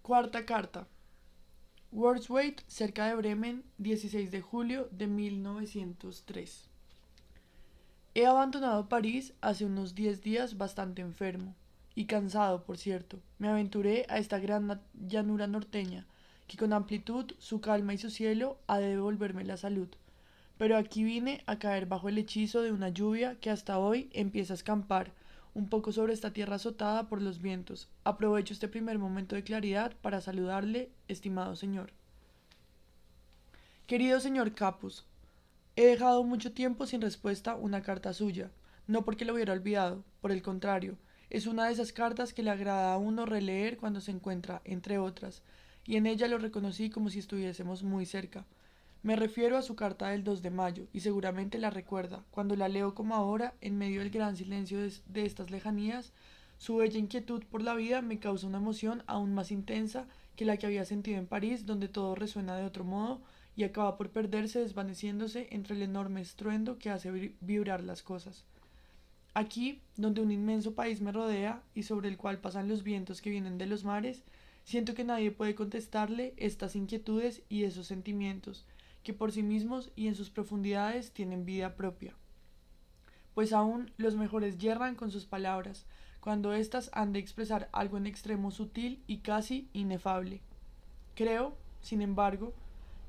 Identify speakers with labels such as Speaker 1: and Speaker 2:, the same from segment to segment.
Speaker 1: Cuarta carta. Wordsworth, cerca de Bremen, 16 de julio de 1903. He abandonado París hace unos 10 días bastante enfermo y cansado, por cierto. Me aventuré a esta gran llanura norteña, que con amplitud, su calma y su cielo ha de devolverme la salud. Pero aquí vine a caer bajo el hechizo de una lluvia que hasta hoy empieza a escampar un poco sobre esta tierra azotada por los vientos. Aprovecho este primer momento de claridad para saludarle, estimado señor. Querido señor Capus, he dejado mucho tiempo sin respuesta una carta suya, no porque lo hubiera olvidado, por el contrario, es una de esas cartas que le agrada a uno releer cuando se encuentra, entre otras, y en ella lo reconocí como si estuviésemos muy cerca. Me refiero a su carta del 2 de mayo, y seguramente la recuerda. Cuando la leo como ahora, en medio del gran silencio de estas lejanías, su bella inquietud por la vida me causa una emoción aún más intensa que la que había sentido en París, donde todo resuena de otro modo y acaba por perderse desvaneciéndose entre el enorme estruendo que hace vibrar las cosas. Aquí, donde un inmenso país me rodea y sobre el cual pasan los vientos que vienen de los mares, siento que nadie puede contestarle estas inquietudes y esos sentimientos, que por sí mismos y en sus profundidades tienen vida propia. Pues aún los mejores yerran con sus palabras, cuando éstas han de expresar algo en extremo sutil y casi inefable. Creo, sin embargo,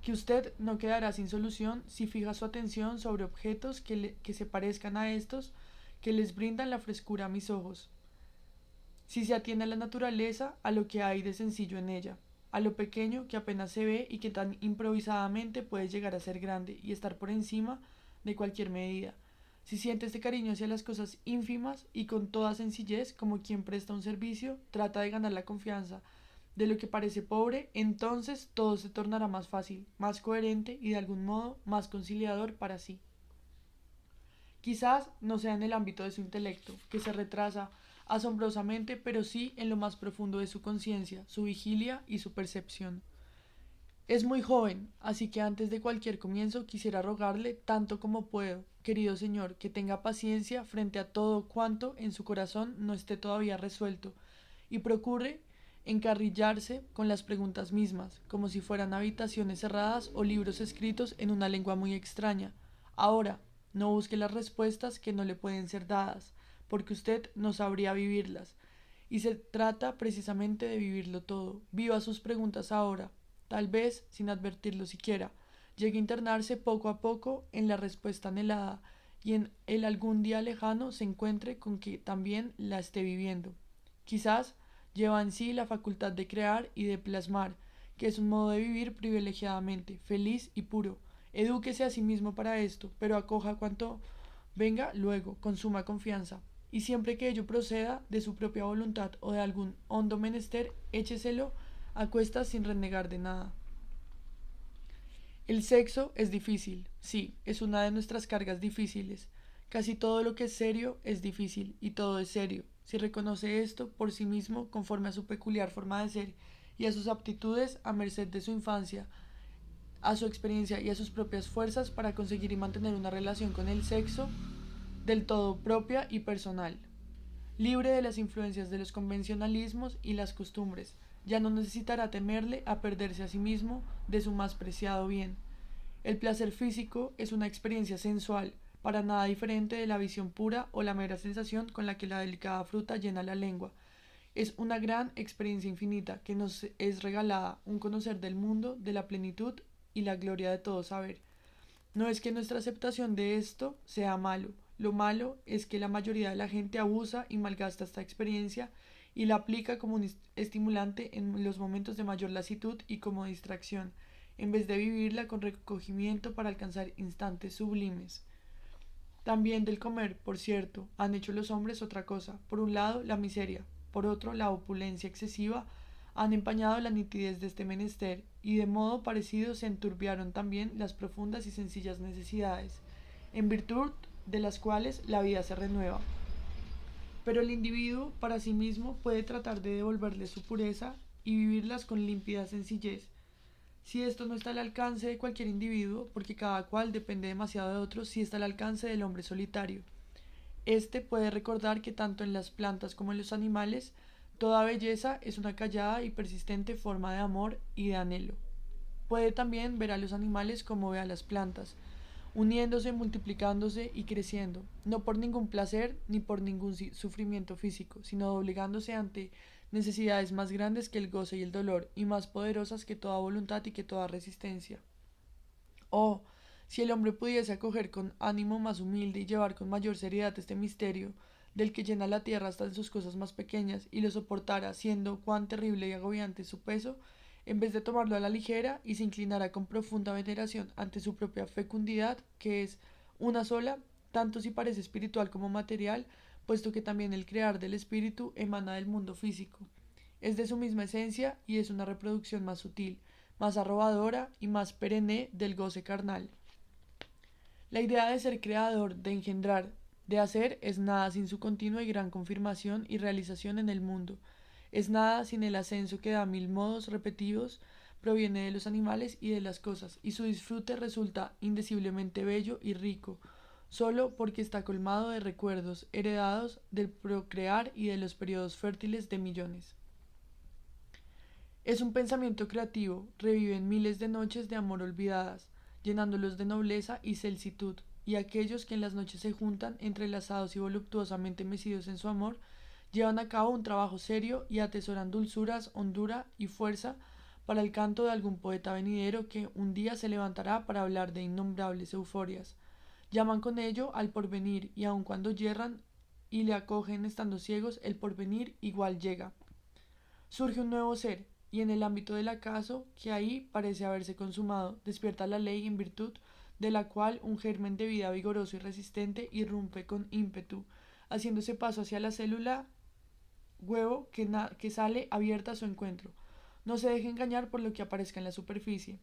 Speaker 1: que usted no quedará sin solución si fija su atención sobre objetos que se parezcan a estos que les brindan la frescura a mis ojos. Si se atiene a la naturaleza, a lo que hay de sencillo en ella, a lo pequeño que apenas se ve y que tan improvisadamente puede llegar a ser grande y estar por encima de cualquier medida. Si siente este cariño hacia las cosas ínfimas y con toda sencillez, como quien presta un servicio, trata de ganar la confianza de lo que parece pobre, entonces todo se tornará más fácil, más coherente y de algún modo más conciliador para sí. Quizás no sea en el ámbito de su intelecto, que se retrasa asombrosamente, pero sí en lo más profundo de su conciencia, su vigilia y su percepción. Es muy joven, así que antes de cualquier comienzo quisiera rogarle tanto como puedo, querido señor, que tenga paciencia frente a todo cuanto en su corazón no esté todavía resuelto, y procure encarrillarse con las preguntas mismas, como si fueran habitaciones cerradas o libros escritos en una lengua muy extraña. Ahora, no busque las respuestas que no le pueden ser dadas, porque usted no sabría vivirlas. Y se trata precisamente de vivirlo todo. Viva sus preguntas ahora, tal vez sin advertirlo siquiera. Llegue a internarse poco a poco en la respuesta anhelada y en el algún día lejano se encuentre con que también la esté viviendo. Quizás lleva en sí la facultad de crear y de plasmar, que es un modo de vivir privilegiadamente, feliz y puro. Edúquese a sí mismo para esto, pero acoja cuanto venga luego, con suma confianza. Y siempre que ello proceda de su propia voluntad o de algún hondo menester, écheselo a cuestas sin renegar de nada. El sexo es difícil, sí, es una de nuestras cargas difíciles. Casi todo lo que es serio es difícil y todo es serio. Si reconoce esto por sí mismo conforme a su peculiar forma de ser y a sus aptitudes a merced de su infancia, a su experiencia y a sus propias fuerzas para conseguir y mantener una relación con el sexo del todo propia y personal, libre de las influencias de los convencionalismos y las costumbres, ya no necesitará temerle a perderse a sí mismo de su más preciado bien. El placer físico es una experiencia sensual, para nada diferente de la visión pura o la mera sensación con la que la delicada fruta llena la lengua. Es una gran experiencia infinita que nos es regalada, un conocer del mundo, de la plenitud y la gloria de todo saber. No es que nuestra aceptación de esto sea malo, lo malo es que la mayoría de la gente abusa y malgasta esta experiencia y la aplica como un estimulante en los momentos de mayor lasitud y como distracción, en vez de vivirla con recogimiento para alcanzar instantes sublimes. También del comer, por cierto, han hecho los hombres otra cosa. Por un lado, la miseria, por otro, la opulencia excesiva, han empañado la nitidez de este menester, y de modo parecido se enturbiaron también las profundas y sencillas necesidades, en virtud de las cuales la vida se renueva. Pero el individuo para sí mismo puede tratar de devolverle su pureza y vivirlas con límpida sencillez. Si esto no está al alcance de cualquier individuo, porque cada cual depende demasiado de otros, sí está al alcance del hombre solitario. Este puede recordar que tanto en las plantas como en los animales Toda belleza es una callada y persistente forma de amor y de anhelo. Puede también ver a los animales como ve a las plantas, uniéndose, multiplicándose y creciendo, no por ningún placer ni por ningún sufrimiento físico, sino doblegándose ante necesidades más grandes que el goce y el dolor, y más poderosas que toda voluntad y que toda resistencia. Oh, si el hombre pudiese acoger con ánimo más humilde y llevar con mayor seriedad este misterio, del que llena la tierra hasta en sus cosas más pequeñas, y lo soportara, siendo cuán terrible y agobiante su peso, en vez de tomarlo a la ligera, y se inclinara con profunda veneración ante su propia fecundidad, que es una sola, tanto si parece espiritual como material, puesto que también el crear del espíritu emana del mundo físico. Es de su misma esencia y es una reproducción más sutil, más arrobadora y más perenne del goce carnal. La idea de ser creador, de engendrar, de hacer, es nada sin su continua y gran confirmación y realización en el mundo. Es nada sin el ascenso que da mil modos repetidos, proviene de los animales y de las cosas, y su disfrute resulta indeciblemente bello y rico, solo porque está colmado de recuerdos heredados del procrear y de los periodos fértiles de millones. Es un pensamiento creativo, reviven miles de noches de amor olvidadas, llenándolos de nobleza y celsitud, y aquellos que en las noches se juntan, entrelazados y voluptuosamente mecidos en su amor, llevan a cabo un trabajo serio y atesoran dulzuras, hondura y fuerza para el canto de algún poeta venidero que un día se levantará para hablar de innombrables euforias. Llaman con ello al porvenir, y aun cuando yerran y le acogen estando ciegos, el porvenir igual llega. Surge un nuevo ser, y en el ámbito del acaso, que ahí parece haberse consumado, despierta la ley en virtud de la cual un germen de vida vigoroso y resistente irrumpe con ímpetu, haciéndose paso hacia la célula huevo que sale abierta a su encuentro. No se deje engañar por lo que aparezca en la superficie.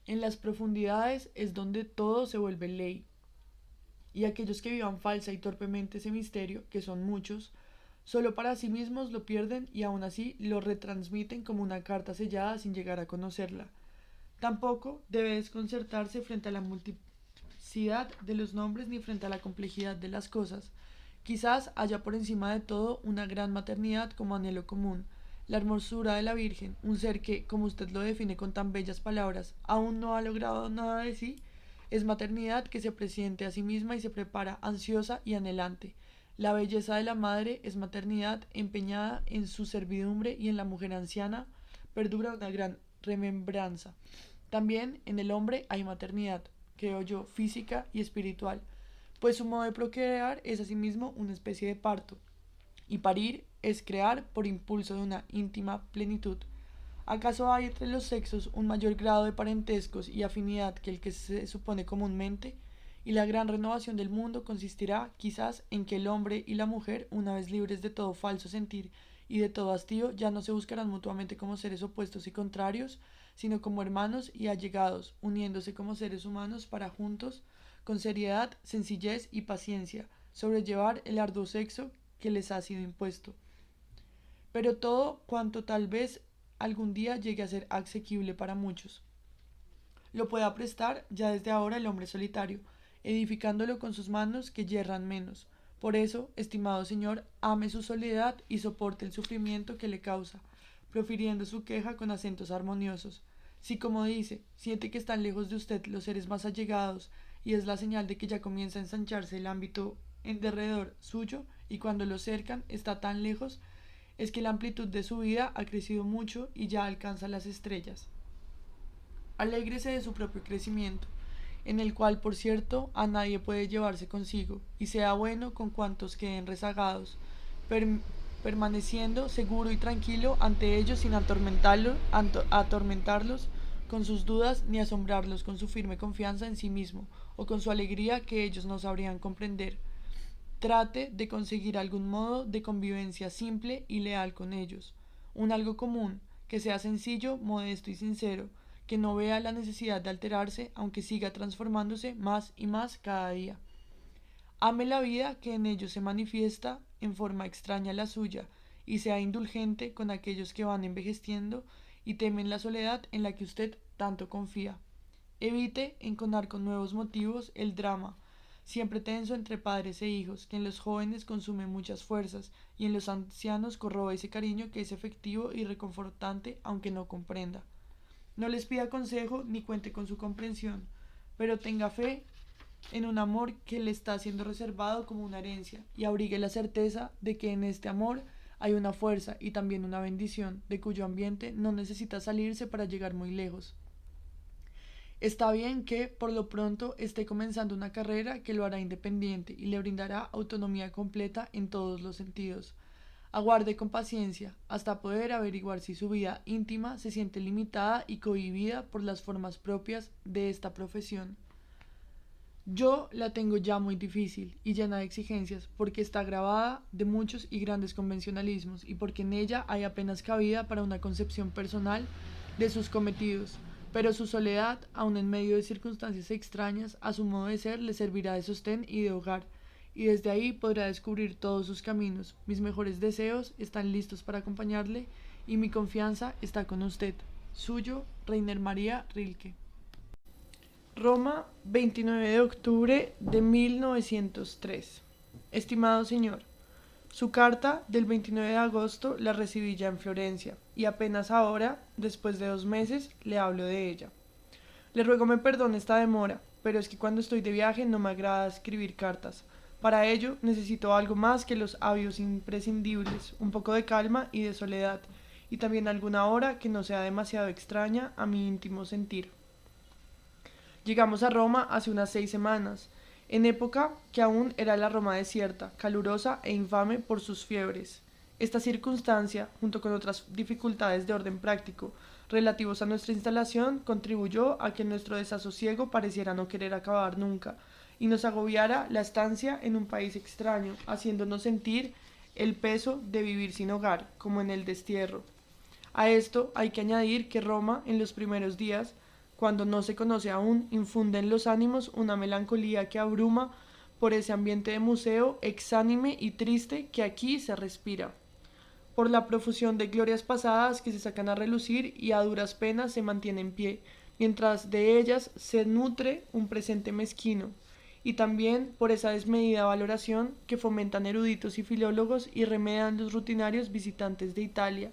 Speaker 1: En las profundidades es donde todo se vuelve ley, y aquellos que vivan falsa y torpemente ese misterio, que son muchos, solo para sí mismos lo pierden y aún así lo retransmiten como una carta sellada sin llegar a conocerla. Tampoco debe desconcertarse frente a la multiplicidad de los nombres ni frente a la complejidad de las cosas. Quizás haya por encima de todo una gran maternidad como anhelo común, la hermosura de la Virgen, un ser que, como usted lo define con tan bellas palabras, aún no ha logrado nada de sí, es maternidad que se presiente a sí misma y se prepara ansiosa y anhelante. La belleza de la madre es maternidad empeñada en su servidumbre, y en la mujer anciana perdura una gran remembranza. También en el hombre hay maternidad, creo yo, física y espiritual, pues su modo de procrear es asimismo una especie de parto, y parir es crear por impulso de una íntima plenitud. ¿Acaso hay entre los sexos un mayor grado de parentescos y afinidad que el que se supone comúnmente? Y la gran renovación del mundo consistirá, quizás, en que el hombre y la mujer, una vez libres de todo falso sentir y de todo hastío, ya no se buscarán mutuamente como seres opuestos y contrarios, sino como hermanos y allegados, uniéndose como seres humanos para juntos, con seriedad, sencillez y paciencia, sobrellevar el arduo sexo que les ha sido impuesto. Pero todo cuanto tal vez algún día llegue a ser asequible para muchos, lo pueda prestar ya desde ahora el hombre solitario, edificándolo con sus manos que yerran menos. Por eso, estimado señor, ame su soledad y soporte el sufrimiento que le causa, profiriendo su queja con acentos armoniosos. Si, como dice, siente que están lejos de usted los seres más allegados, y es la señal de que ya comienza a ensancharse el ámbito en derredor suyo, y cuando lo cercan está tan lejos, es que la amplitud de su vida ha crecido mucho y ya alcanza las estrellas. Alégrese de su propio crecimiento, en el cual, por cierto, a nadie puede llevarse consigo, y sea bueno con cuantos queden rezagados, per permaneciendo seguro y tranquilo ante ellos sin atormentarlos con sus dudas ni asombrarlos con su firme confianza en sí mismo o con su alegría que ellos no sabrían comprender. Trate de conseguir algún modo de convivencia simple y leal con ellos, un algo común, que sea sencillo, modesto y sincero, que no vea la necesidad de alterarse, aunque siga transformándose más y más cada día. Ame la vida que en ellos se manifiesta en forma extraña a la suya, y sea indulgente con aquellos que van envejeciendo y temen la soledad en la que usted tanto confía. Evite enconar con nuevos motivos el drama, siempre tenso entre padres e hijos, que en los jóvenes consume muchas fuerzas y en los ancianos corroe ese cariño que es efectivo y reconfortante aunque no comprenda. No les pida consejo ni cuente con su comprensión, pero tenga fe en un amor que le está siendo reservado como una herencia y abrigue la certeza de que en este amor hay una fuerza y también una bendición, de cuyo ambiente no necesita salirse para llegar muy lejos. Está bien que, por lo pronto, esté comenzando una carrera que lo hará independiente y le brindará autonomía completa en todos los sentidos. Aguarde con paciencia hasta poder averiguar si su vida íntima se siente limitada y cohibida por las formas propias de esta profesión. Yo la tengo ya muy difícil y llena de exigencias porque está grabada de muchos y grandes convencionalismos y porque en ella hay apenas cabida para una concepción personal de sus cometidos, pero su soledad, aun en medio de circunstancias extrañas, a su modo de ser, le servirá de sostén y de hogar, y desde ahí podrá descubrir todos sus caminos. Mis mejores deseos están listos para acompañarle y mi confianza está con usted. Suyo, Reiner María Rilke. Roma, 29 de octubre de 1903. Estimado señor, su carta del 29 de agosto la recibí ya en Florencia y apenas ahora, después de 2 meses, le hablo de ella. Le ruego me perdone esta demora, pero es que cuando estoy de viaje no me agrada escribir cartas. Para ello necesito algo más que los hábitos imprescindibles, un poco de calma y de soledad, y también alguna hora que no sea demasiado extraña a mi íntimo sentir. Llegamos a Roma hace unas 6 semanas, en época que aún era la Roma desierta, calurosa e infame por sus fiebres. Esta circunstancia, junto con otras dificultades de orden práctico relativos a nuestra instalación, contribuyó a que nuestro desasosiego pareciera no querer acabar nunca, y nos agobiara la estancia en un país extraño, haciéndonos sentir el peso de vivir sin hogar, como en el destierro. A esto hay que añadir que Roma, en los primeros días, cuando no se conoce aún, infunde en los ánimos una melancolía que abruma por ese ambiente de museo exánime y triste que aquí se respira, por la profusión de glorias pasadas que se sacan a relucir y a duras penas se mantiene en pie, mientras de ellas se nutre un presente mezquino, y también por esa desmedida valoración que fomentan eruditos y filólogos y remedian los rutinarios visitantes de Italia,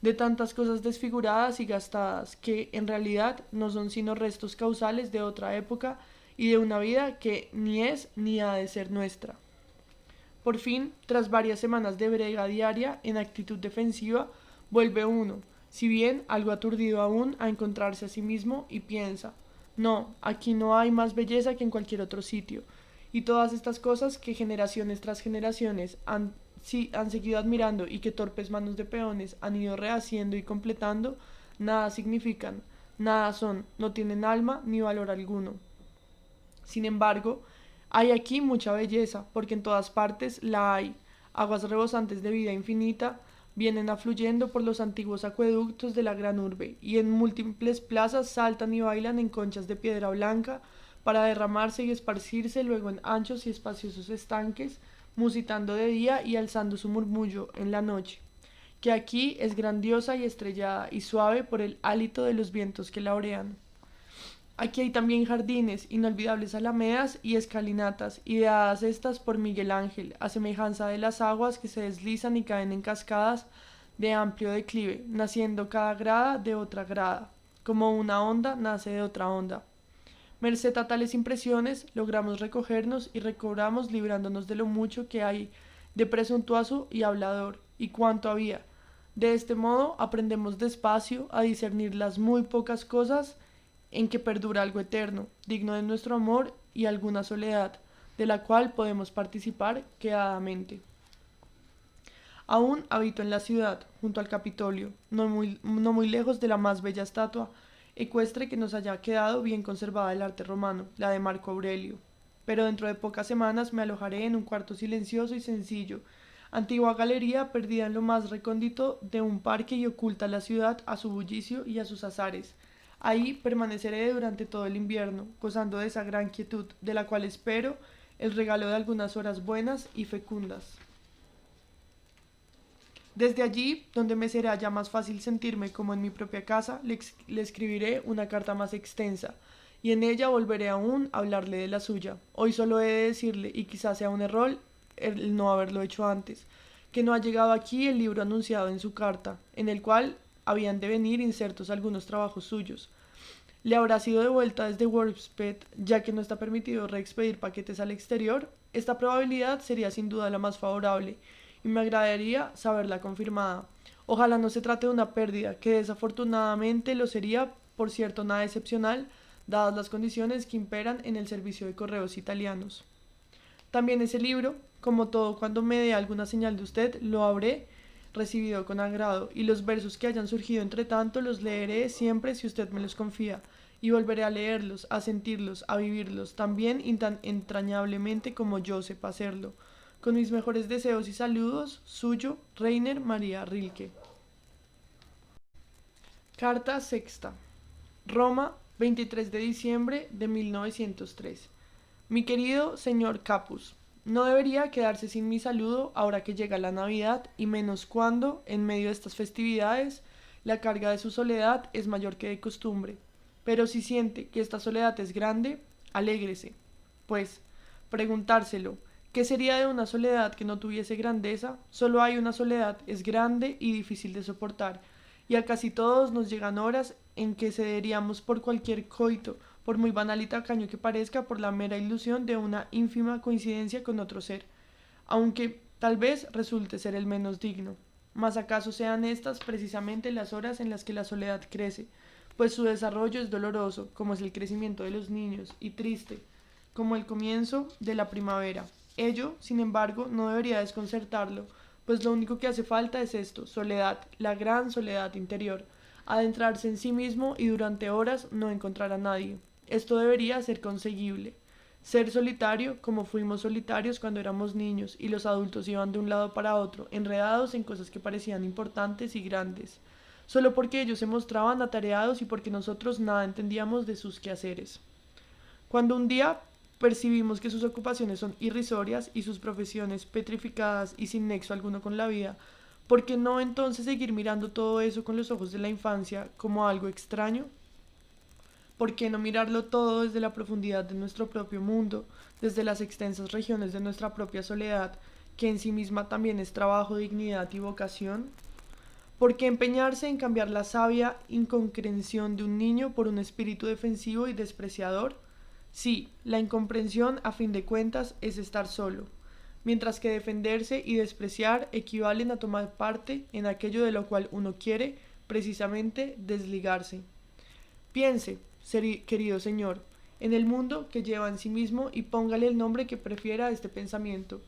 Speaker 1: de tantas cosas desfiguradas y gastadas, que en realidad no son sino restos causales de otra época y de una vida que ni es ni ha de ser nuestra. Por fin, tras varias semanas de brega diaria en actitud defensiva, vuelve uno, si bien algo aturdido aún, a encontrarse a sí mismo y piensa, no, aquí no hay más belleza que en cualquier otro sitio, y todas estas cosas que generaciones tras generaciones han seguido admirando y que torpes manos de peones han ido rehaciendo y completando, nada significan, nada son, no tienen alma ni valor alguno. Sin embargo, hay aquí mucha belleza, porque en todas partes la hay. Aguas rebosantes de vida infinita vienen afluyendo por los antiguos acueductos de la gran urbe, y en múltiples plazas saltan y bailan en conchas de piedra blanca, para derramarse y esparcirse luego en anchos y espaciosos estanques, musitando de día y alzando su murmullo en la noche, que aquí es grandiosa y estrellada y suave por el hálito de los vientos que la orean. Aquí hay también jardines, inolvidables alamedas y escalinatas, ideadas estas por Miguel Ángel, a semejanza de las aguas que se deslizan y caen en cascadas de amplio declive, naciendo cada grada de otra grada, como una onda nace de otra onda. Merced a tales impresiones, logramos recogernos y recobramos librándonos de lo mucho que hay de presuntuoso y hablador, y cuánto había. De este modo aprendemos despacio a discernir las muy pocas cosas en que perdura algo eterno, digno de nuestro amor y alguna soledad, de la cual podemos participar quedadamente. Aún habito en la ciudad, junto al Capitolio, no muy lejos de la más bella estatua ecuestre que nos haya quedado bien conservada del arte romano, la de Marco Aurelio. Pero dentro de pocas semanas me alojaré en un cuarto silencioso y sencillo, antigua galería perdida en lo más recóndito de un parque y oculta la ciudad a su bullicio y a sus azares. Ahí permaneceré durante todo el invierno, gozando de esa gran quietud, de la cual espero el regalo de algunas horas buenas y fecundas. Desde allí, donde me será ya más fácil sentirme como en mi propia casa, le escribiré una carta más extensa y en ella volveré aún a hablarle de la suya. Hoy solo he de decirle, y quizás sea un error el no haberlo hecho antes, que no ha llegado aquí el libro anunciado en su carta, en el cual habían de venir insertos algunos trabajos suyos. Le habrá sido devuelta desde Warsped, ya que no está permitido reexpedir paquetes al exterior. Esta probabilidad sería sin duda la más favorable, y me agradaría saberla confirmada. Ojalá no se trate de una pérdida, que desafortunadamente lo sería, por cierto, nada excepcional, dadas las condiciones que imperan en el servicio de correos italianos. También ese libro, como todo cuando me dé alguna señal de usted, lo habré recibido con agrado, y los versos que hayan surgido entre tanto los leeré siempre si usted me los confía, y volveré a leerlos, a sentirlos, a vivirlos, también tan entrañablemente como yo sepa hacerlo. Con mis mejores deseos y saludos, suyo, Reiner María Rilke. Carta sexta. Roma, 23 de diciembre de 1903. Mi querido señor Capus, no debería quedarse sin mi saludo ahora que llega la Navidad, y menos cuando, en medio de estas festividades, la carga de su soledad es mayor que de costumbre. Pero si siente que esta soledad es grande, alégrese. Pues, preguntárselo, ¿qué sería de una soledad que no tuviese grandeza? Solo hay una soledad, es grande y difícil de soportar, y a casi todos nos llegan horas en que cederíamos por cualquier coito, por muy banal y tacaño que parezca, por la mera ilusión de una ínfima coincidencia con otro ser, aunque tal vez resulte ser el menos digno. Mas acaso sean estas precisamente las horas en las que la soledad crece, pues su desarrollo es doloroso, como es el crecimiento de los niños, y triste, como el comienzo de la primavera. Ello, sin embargo, no debería desconcertarlo, pues lo único que hace falta es esto, soledad, la gran soledad interior, adentrarse en sí mismo y durante horas no encontrar a nadie. Esto debería ser conseguible. Ser solitario, como fuimos solitarios cuando éramos niños, y los adultos iban de un lado para otro, enredados en cosas que parecían importantes y grandes, solo porque ellos se mostraban atareados y porque nosotros nada entendíamos de sus quehaceres. Cuando un día percibimos que sus ocupaciones son irrisorias y sus profesiones petrificadas y sin nexo alguno con la vida, ¿por qué no entonces seguir mirando todo eso con los ojos de la infancia como algo extraño? ¿Por qué no mirarlo todo desde la profundidad de nuestro propio mundo, desde las extensas regiones de nuestra propia soledad, que en sí misma también es trabajo, dignidad y vocación? ¿Por qué empeñarse en cambiar la sabia inconcreción de un niño por un espíritu defensivo y despreciador? Sí, la incomprensión, a fin de cuentas, es estar solo, mientras que defenderse y despreciar equivalen a tomar parte en aquello de lo cual uno quiere, precisamente, desligarse. Piense, querido señor, en el mundo que lleva en sí mismo y póngale el nombre que prefiera a este pensamiento,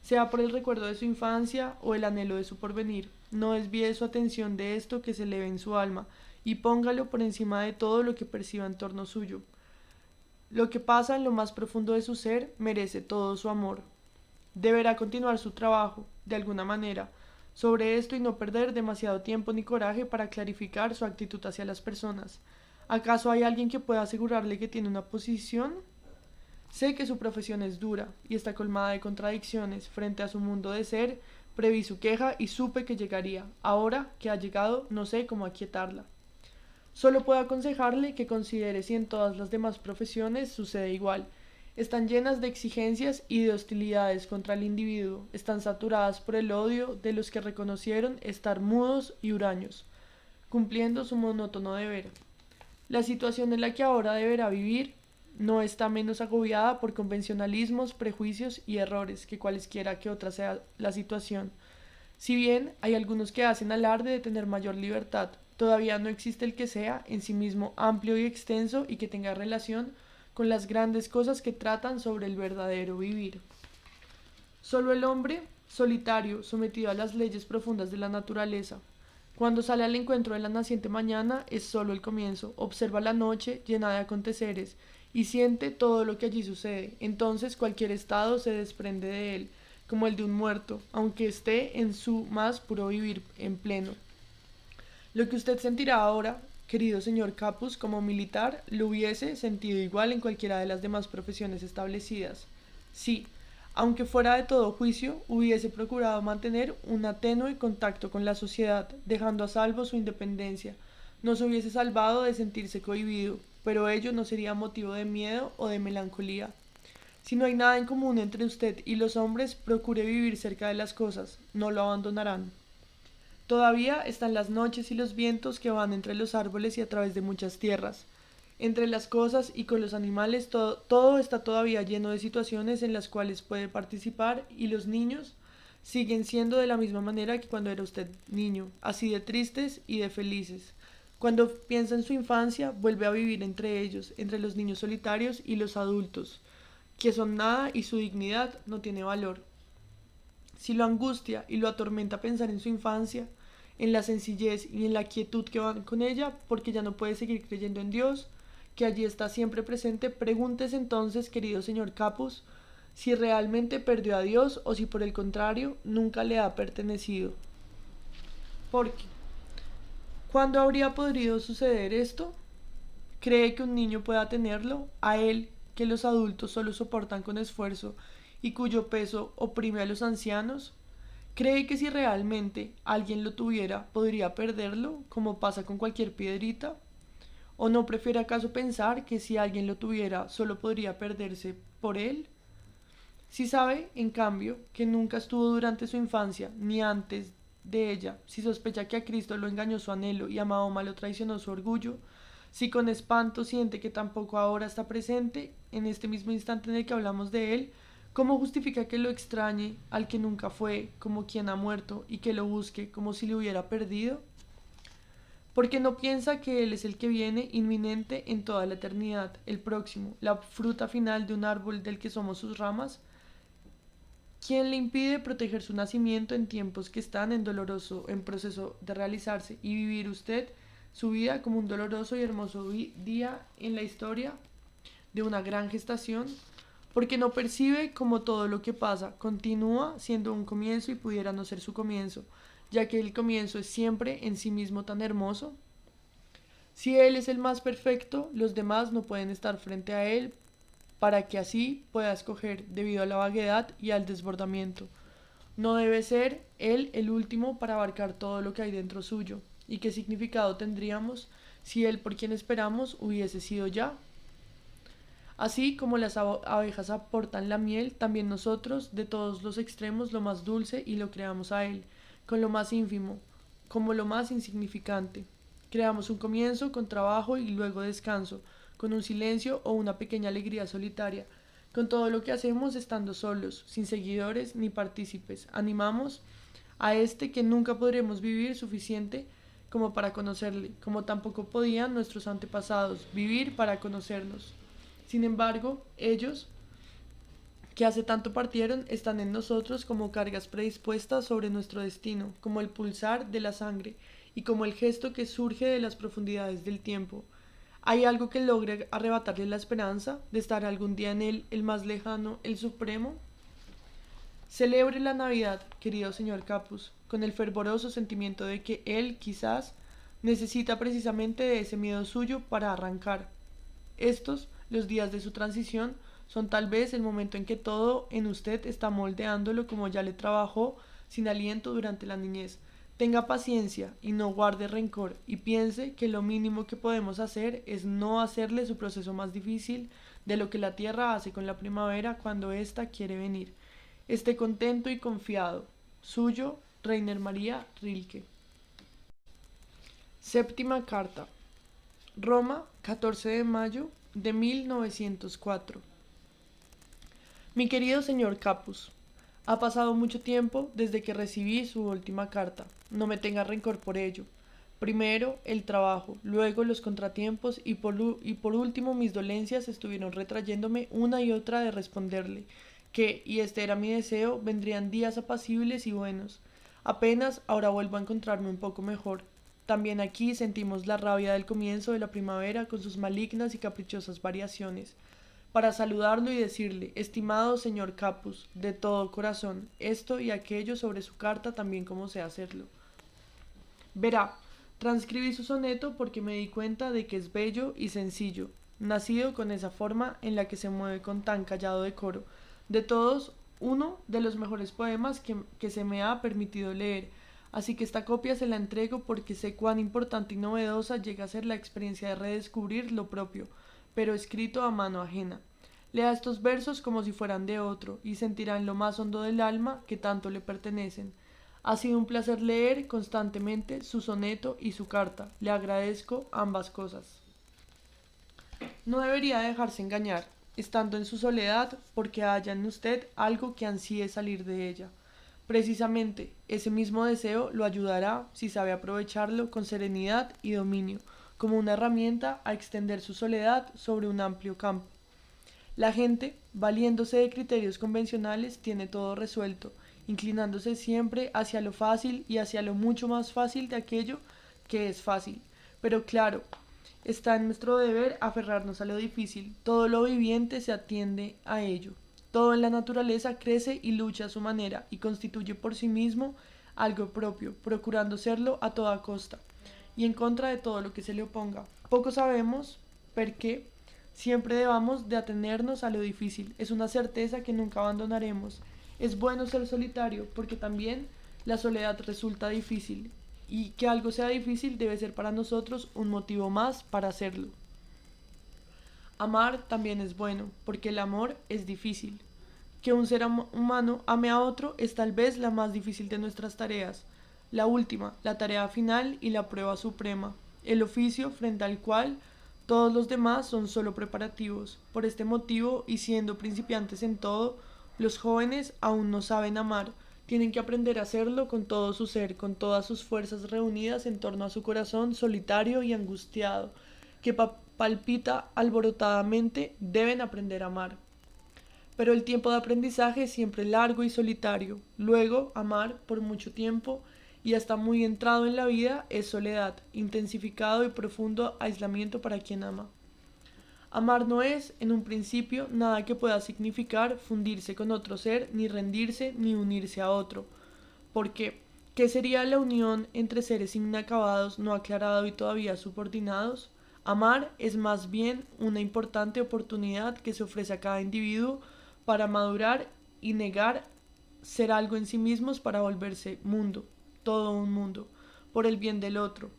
Speaker 1: sea por el recuerdo de su infancia o el anhelo de su porvenir. No desvíe su atención de esto que se eleve en su alma, y póngalo por encima de todo lo que perciba en torno suyo. Lo que pasa en lo más profundo de su ser merece todo su amor. Deberá continuar su trabajo, de alguna manera, sobre esto y no perder demasiado tiempo ni coraje para clarificar su actitud hacia las personas. ¿Acaso hay alguien que pueda asegurarle que tiene una posición? Sé que su profesión es dura y está colmada de contradicciones. Frente a su mundo de ser, preví su queja y supe que llegaría. Ahora que ha llegado, no sé cómo aquietarla. Solo puedo aconsejarle que considere si en todas las demás profesiones sucede igual. Están llenas de exigencias y de hostilidades contra el individuo. Están saturadas por el odio de los que reconocieron estar mudos y huraños, cumpliendo su monótono deber. La situación en la que ahora deberá vivir no está menos agobiada por convencionalismos, prejuicios y errores que cualesquiera que otra sea la situación. Si bien hay algunos que hacen alarde de tener mayor libertad, todavía no existe el que sea en sí mismo amplio y extenso y que tenga relación con las grandes cosas que tratan sobre el verdadero vivir. Solo el hombre, solitario, sometido a las leyes profundas de la naturaleza, cuando sale al encuentro de la naciente mañana, es solo el comienzo. Observa la noche llena de aconteceres y siente todo lo que allí sucede. Entonces cualquier estado se desprende de él, como el de un muerto, aunque esté en su más puro vivir en pleno. Lo que usted sentirá ahora, querido señor Capus, como militar, lo hubiese sentido igual en cualquiera de las demás profesiones establecidas. Sí, aunque fuera de todo juicio, hubiese procurado mantener un tenue contacto con la sociedad, dejando a salvo su independencia. No se hubiese salvado de sentirse cohibido, pero ello no sería motivo de miedo o de melancolía. Si no hay nada en común entre usted y los hombres, procure vivir cerca de las cosas, no lo abandonarán. Todavía están las noches y los vientos que van entre los árboles y a través de muchas tierras. Entre las cosas y con los animales todo está todavía lleno de situaciones en las cuales puede participar y los niños siguen siendo de la misma manera que cuando era usted niño, así de tristes y de felices. Cuando piensa en su infancia, vuelve a vivir entre ellos, entre los niños solitarios y los adultos, que son nada y su dignidad no tiene valor. Si lo angustia y lo atormenta pensar en su infancia, en la sencillez y en la quietud que van con ella, porque ya no puede seguir creyendo en Dios, que allí está siempre presente, pregúntese entonces, querido señor Capus, si realmente perdió a Dios o si por el contrario nunca le ha pertenecido. Porque, ¿cuándo habría podido suceder esto? ¿Cree que un niño pueda tenerlo? A él, que los adultos solo soportan con esfuerzo y cuyo peso oprime a los ancianos. ¿Cree que si realmente alguien lo tuviera, podría perderlo, como pasa con cualquier piedrita? ¿O no prefiere acaso pensar que si alguien lo tuviera, solo podría perderse por él? Si sabe, en cambio, que nunca estuvo durante su infancia, ni antes de ella, si sospecha que a Cristo lo engañó su anhelo y a Mahoma lo traicionó su orgullo, si con espanto siente que tampoco ahora está presente, en este mismo instante en el que hablamos de él, ¿cómo justifica que lo extrañe al que nunca fue, como quien ha muerto, y que lo busque como si le hubiera perdido? Porque no piensa que Él es el que viene, inminente en toda la eternidad, el próximo, la fruta final de un árbol del que somos sus ramas. ¿Quién le impide proteger su nacimiento en tiempos que están en proceso de realizarse y vivir usted su vida como un doloroso y hermoso día en la historia de una gran gestación? Porque no percibe como todo lo que pasa continúa siendo un comienzo y pudiera no ser su comienzo, ya que el comienzo es siempre en sí mismo tan hermoso. Si Él es el más perfecto, los demás no pueden estar frente a Él para que así pueda escoger debido a la vaguedad y al desbordamiento. No debe ser Él el último para abarcar todo lo que hay dentro suyo. ¿Y qué significado tendríamos si Él por quien esperamos hubiese sido ya? Así como las abejas aportan la miel, también nosotros, de todos los extremos, lo más dulce y lo creamos a Él, con lo más ínfimo, como lo más insignificante. Creamos un comienzo con trabajo y luego descanso, con un silencio o una pequeña alegría solitaria, con todo lo que hacemos estando solos, sin seguidores ni partícipes. Animamos a este que nunca podremos vivir suficiente como para conocerle, como tampoco podían nuestros antepasados vivir para conocernos. Sin embargo, ellos, que hace tanto partieron, están en nosotros como cargas predispuestas sobre nuestro destino, como el pulsar de la sangre y como el gesto que surge de las profundidades del tiempo. ¿Hay algo que logre arrebatarle la esperanza de estar algún día en él, el más lejano, el supremo? Celebre la Navidad, querido señor Capus, con el fervoroso sentimiento de que él, quizás, necesita precisamente de ese miedo suyo para arrancar. Estos, los días de su transición, son tal vez el momento en que todo en usted está moldeándolo como ya le trabajó sin aliento durante la niñez. Tenga paciencia y no guarde rencor y piense que lo mínimo que podemos hacer es no hacerle su proceso más difícil de lo que la tierra hace con la primavera cuando ésta quiere venir. Esté contento y confiado. Suyo, Rainer María Rilke. Séptima carta. Roma, 14 de mayo de 1904. Mi querido señor Capus, ha pasado mucho tiempo desde que recibí su última carta. No me tenga rencor por ello. Primero el trabajo, luego los contratiempos y por último mis dolencias estuvieron retrayéndome una y otra de responderle que, y este era mi deseo, vendrían días apacibles y buenos. Apenas ahora vuelvo a encontrarme un poco mejor. También aquí sentimos la rabia del comienzo de la primavera con sus malignas y caprichosas variaciones. Para saludarlo y decirle, estimado señor Capus, de todo corazón, esto y aquello sobre su carta también como sé hacerlo. Verá, transcribí su soneto porque me di cuenta de que es bello y sencillo, nacido con esa forma en la que se mueve con tan callado decoro. De todos, uno de los mejores poemas que se me ha permitido leer. Así que esta copia se la entrego porque sé cuán importante y novedosa llega a ser la experiencia de redescubrir lo propio, pero escrito a mano ajena. Lea estos versos como si fueran de otro y sentirá en lo más hondo del alma que tanto le pertenecen. Ha sido un placer leer constantemente su soneto y su carta. Le agradezco ambas cosas. No debería dejarse engañar, estando en su soledad, porque haya en usted algo que ansíe salir de ella. Precisamente, ese mismo deseo lo ayudará, si sabe aprovecharlo con serenidad y dominio, como una herramienta a extender su soledad sobre un amplio campo. La gente, valiéndose de criterios convencionales, tiene todo resuelto, inclinándose siempre hacia lo fácil y hacia lo mucho más fácil de aquello que es fácil. Pero claro, está en nuestro deber aferrarnos a lo difícil. Todo lo viviente se atiende a ello. Todo en la naturaleza crece y lucha a su manera y constituye por sí mismo algo propio, procurando serlo a toda costa y en contra de todo lo que se le oponga. Poco sabemos por qué siempre debamos de atenernos a lo difícil. Es una certeza que nunca abandonaremos. Es bueno ser solitario porque también la soledad resulta difícil y que algo sea difícil debe ser para nosotros un motivo más para hacerlo. Amar también es bueno porque el amor es difícil. Que un ser humano ame a otro es tal vez la más difícil de nuestras tareas, la última, la tarea final y la prueba suprema, el oficio frente al cual todos los demás son solo preparativos. Por este motivo, y siendo principiantes en todo, los jóvenes aún no saben amar, tienen que aprender a hacerlo con todo su ser, con todas sus fuerzas reunidas en torno a su corazón solitario y angustiado, que palpita alborotadamente, deben aprender a amar. Pero el tiempo de aprendizaje es siempre largo y solitario. Luego, amar por mucho tiempo y hasta muy entrado en la vida es soledad, intensificado y profundo aislamiento para quien ama. Amar no es, en un principio, nada que pueda significar fundirse con otro ser, ni rendirse, ni unirse a otro. Porque, ¿qué sería la unión entre seres inacabados, no aclarados y todavía subordinados? Amar es más bien una importante oportunidad que se ofrece a cada individuo para madurar y negar ser algo en sí mismos para volverse mundo, todo un mundo, por el bien del otro.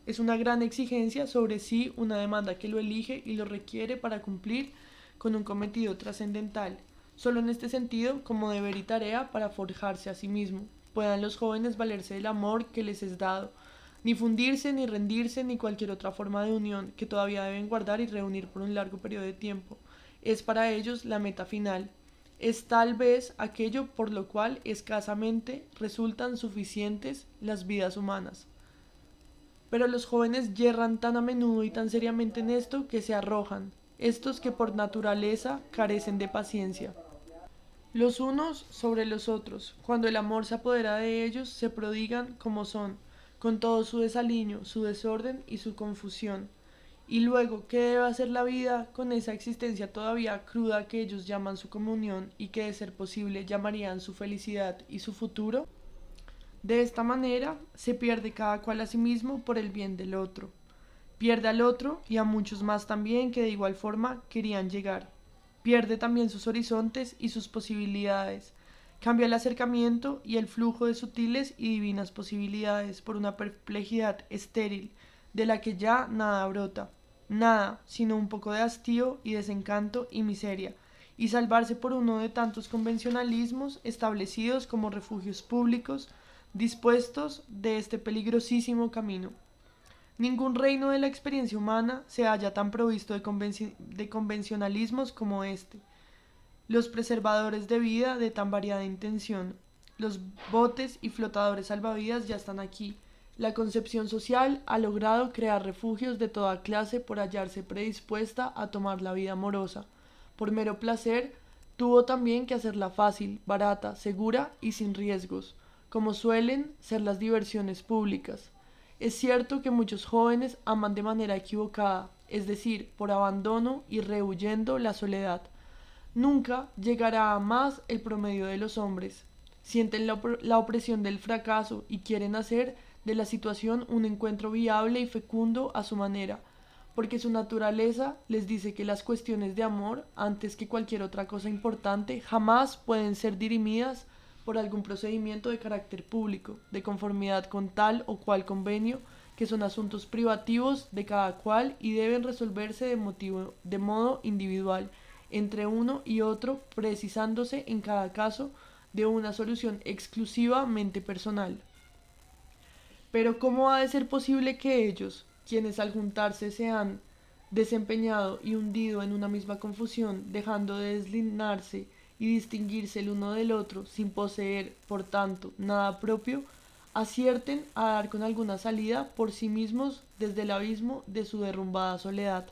Speaker 1: Es una gran exigencia sobre sí, una demanda que lo elige y lo requiere para cumplir con un cometido trascendental. Solo en este sentido, como deber y tarea para forjarse a sí mismo, puedan los jóvenes valerse del amor que les es dado, ni fundirse, ni rendirse, ni cualquier otra forma de unión que todavía deben guardar y reunir por un largo periodo de tiempo. Es para ellos la meta final. Es tal vez aquello por lo cual escasamente resultan suficientes las vidas humanas. Pero los jóvenes yerran tan a menudo y tan seriamente en esto que se arrojan, estos que por naturaleza carecen de paciencia. Los unos sobre los otros, cuando el amor se apodera de ellos, se prodigan como son, con todo su desaliño, su desorden y su confusión. Y luego, ¿qué debe hacer la vida con esa existencia todavía cruda que ellos llaman su comunión y que de ser posible llamarían su felicidad y su futuro? De esta manera se pierde cada cual a sí mismo por el bien del otro. Pierde al otro y a muchos más también que de igual forma querían llegar. Pierde también sus horizontes y sus posibilidades. Cambia el acercamiento y el flujo de sutiles y divinas posibilidades por una perplejidad estéril de la que ya nada brota. Nada, sino un poco de hastío y desencanto y miseria, y salvarse por uno de tantos convencionalismos establecidos como refugios públicos dispuestos de este peligrosísimo camino. Ningún reino de la experiencia humana se halla tan provisto de convencionalismos como este, los preservadores de vida de tan variada intención. Los botes y flotadores salvavidas ya están aquí. La concepción social ha logrado crear refugios de toda clase por hallarse predispuesta a tomar la vida amorosa. Por mero placer, tuvo también que hacerla fácil, barata, segura y sin riesgos, como suelen ser las diversiones públicas. Es cierto que muchos jóvenes aman de manera equivocada, es decir, por abandono y rehuyendo la soledad. Nunca llegará a más el promedio de los hombres. Sienten la opresión del fracaso y quieren hacer de la situación un encuentro viable y fecundo a su manera, porque su naturaleza les dice que las cuestiones de amor, antes que cualquier otra cosa importante, jamás pueden ser dirimidas por algún procedimiento de carácter público, de conformidad con tal o cual convenio, que son asuntos privativos de cada cual y deben resolverse de modo individual entre uno y otro, precisándose en cada caso de una solución exclusivamente personal. Pero ¿cómo ha de ser posible que ellos, quienes al juntarse se han desempeñado y hundido en una misma confusión, dejando de deslinarse y distinguirse el uno del otro, sin poseer, por tanto, nada propio, acierten a dar con alguna salida por sí mismos desde el abismo de su derrumbada soledad?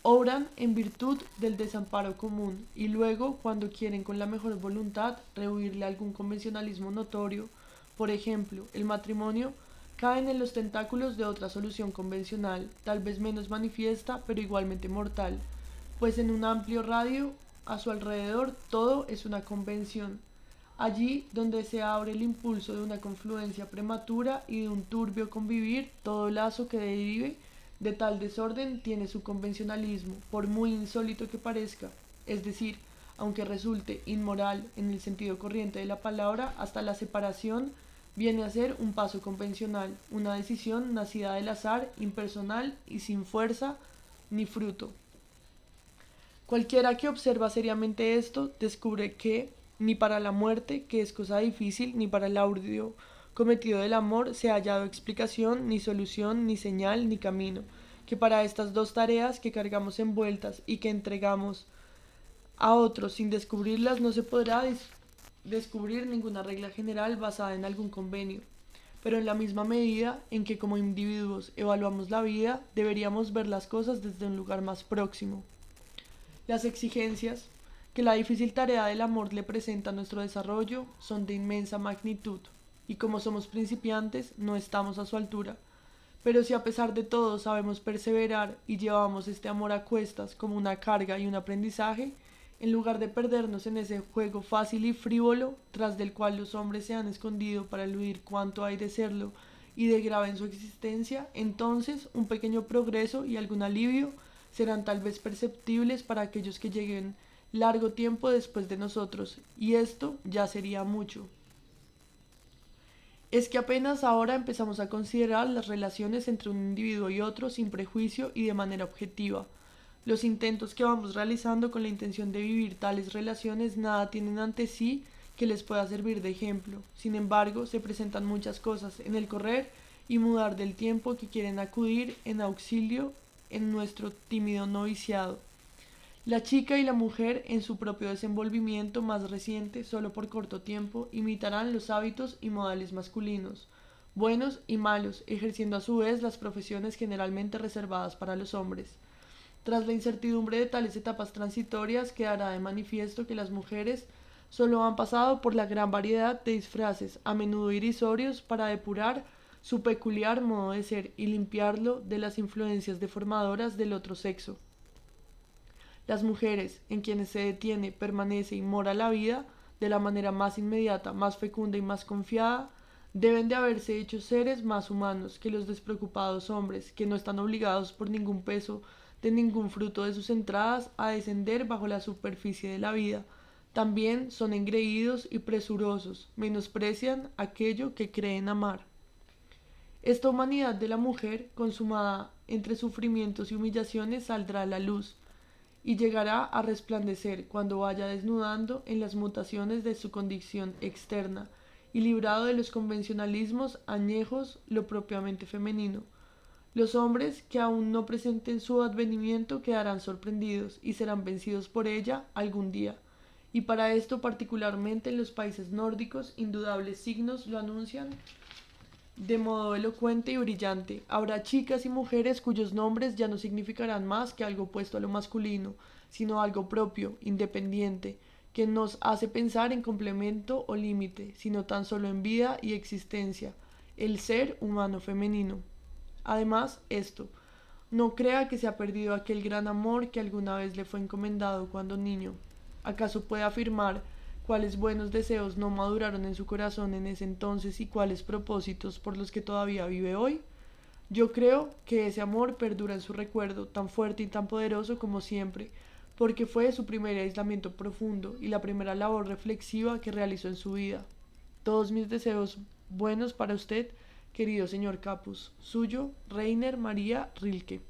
Speaker 1: Obran en virtud del desamparo común y luego, cuando quieren con la mejor voluntad rehuirle algún convencionalismo notorio, por ejemplo, el matrimonio, caen en los tentáculos de otra solución convencional, tal vez menos manifiesta, pero igualmente mortal, pues en un amplio radio a su alrededor todo es una convención. Allí donde se abre el impulso de una confluencia prematura y de un turbio convivir, todo lazo que derive de tal desorden tiene su convencionalismo, por muy insólito que parezca, es decir, aunque resulte inmoral en el sentido corriente de la palabra, hasta la separación viene a ser un paso convencional, una decisión nacida del azar, impersonal y sin fuerza ni fruto. Cualquiera que observa seriamente esto descubre que ni para la muerte, que es cosa difícil, ni para el audio cometido del amor se ha hallado explicación, ni solución, ni señal, ni camino, que para estas dos tareas que cargamos envueltas y que entregamos a otros sin descubrirlas no se podrá descubrir ninguna regla general basada en algún convenio. Pero en la misma medida en que como individuos evaluamos la vida, deberíamos ver las cosas desde un lugar más próximo. Las exigencias que la difícil tarea del amor le presenta a nuestro desarrollo son de inmensa magnitud, y como somos principiantes, no estamos a su altura. Pero si a pesar de todo sabemos perseverar y llevamos este amor a cuestas como una carga y un aprendizaje, en lugar de perdernos en ese juego fácil y frívolo, tras del cual los hombres se han escondido para eludir cuánto hay de serlo y de grave en su existencia, entonces un pequeño progreso y algún alivio serán tal vez perceptibles para aquellos que lleguen largo tiempo después de nosotros, y esto ya sería mucho. Es que apenas ahora empezamos a considerar las relaciones entre un individuo y otro sin prejuicio y de manera objetiva. Los intentos que vamos realizando con la intención de vivir tales relaciones nada tienen ante sí que les pueda servir de ejemplo. Sin embargo, se presentan muchas cosas en el correr y mudar del tiempo que quieren acudir en auxilio en nuestro tímido noviciado. La chica y la mujer, en su propio desenvolvimiento más reciente, solo por corto tiempo, imitarán los hábitos y modales masculinos, buenos y malos, ejerciendo a su vez las profesiones generalmente reservadas para los hombres. Tras la incertidumbre de tales etapas transitorias, quedará de manifiesto que las mujeres solo han pasado por la gran variedad de disfraces, a menudo irrisorios, para depurar su peculiar modo de ser y limpiarlo de las influencias deformadoras del otro sexo. Las mujeres, en quienes se detiene, permanece y mora la vida, de la manera más inmediata, más fecunda y más confiada, deben de haberse hecho seres más humanos que los despreocupados hombres, que no están obligados por ningún peso de ningún fruto de sus entradas a descender bajo la superficie de la vida. También son engreídos y presurosos, menosprecian aquello que creen amar. Esta humanidad de la mujer, consumada entre sufrimientos y humillaciones, saldrá a la luz y llegará a resplandecer cuando vaya desnudando en las mutaciones de su condición externa y librado de los convencionalismos añejos lo propiamente femenino. Los hombres que aún no presenten su advenimiento quedarán sorprendidos y serán vencidos por ella algún día. Y para esto, particularmente en los países nórdicos, indudables signos lo anuncian de modo elocuente y brillante. Habrá chicas y mujeres cuyos nombres ya no significarán más que algo opuesto a lo masculino, sino algo propio, independiente, que nos hace pensar en complemento o límite, sino tan solo en vida y existencia, el ser humano femenino. Además, esto, no crea que se ha perdido aquel gran amor que alguna vez le fue encomendado cuando niño. ¿Acaso puede afirmar cuáles buenos deseos no maduraron en su corazón en ese entonces y cuáles propósitos por los que todavía vive hoy? Yo creo que ese amor perdura en su recuerdo, tan fuerte y tan poderoso como siempre, porque fue su primer aislamiento profundo y la primera labor reflexiva que realizó en su vida. Todos mis deseos buenos para usted, querido señor Capus. Suyo, Reiner María Rilke.